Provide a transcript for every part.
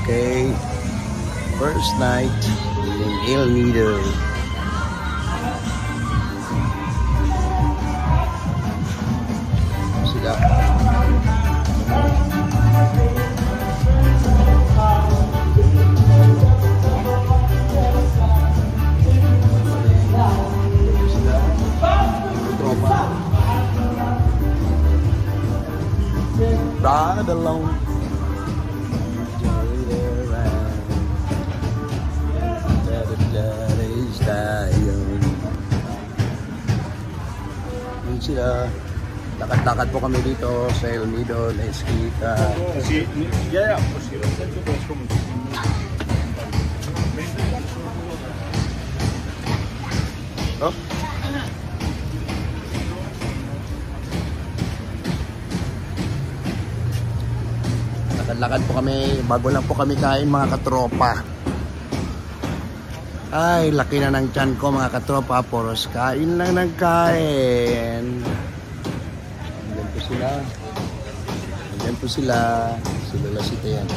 Okay. First night in El Nido. Sila. Ride alone. Yun sila. Lakad-lakad po kami dito sa El Nido, La Esquita. Oh. Lakad-lakad po kami, bago lang po kami kain mga katropa. Ay, laki na ng tiyan ko mga katropa, poros kain lang ng kain. Andyan po sila. Andyan po sila. Sila Lasita yan.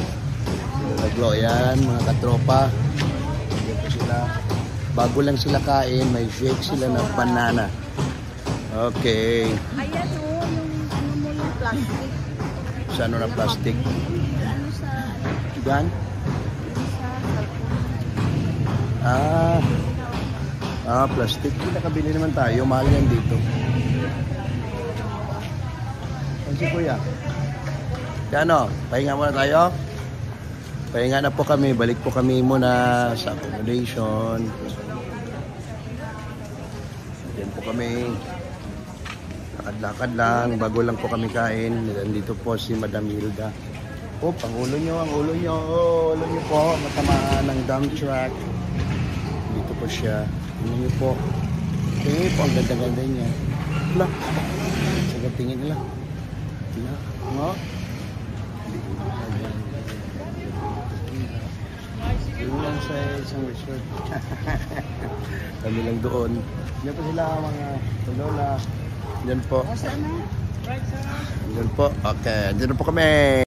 Sila Glo yan mga katropa. Andyan po sila. Bago lang sila kain, may shake sila ng banana. Okay. Ayan o, yung ano mo yung plastic. Sa ano na plastic? Ano sa... Diyan? Plastic. Nakabili naman tayo. Mahal yan dito. Ano si Kuya? Ano? Pahinga muna tayo? Pahinga na po kami. Balik po kami muna sa accommodation. Diyan po kami. Lakad-lakad lang. Bago lang po kami kain. Nandito po si Madam Hilda. Oh, ang ulo nyo. Ang ulo nyo. Oh, ulo nyo po. Matamaan ng dump truck. Dito po siya. Tingnan niyo po. Tingnan niyo po. Ang ganda-ganda niya. Wala. Sige, tingin nila. Tingnan. Ano? Tingnan lang sa isang resort. Kami lang doon. Diyan po sila mga lola. Diyan po. Diyan po. Okay. Diyan po kami.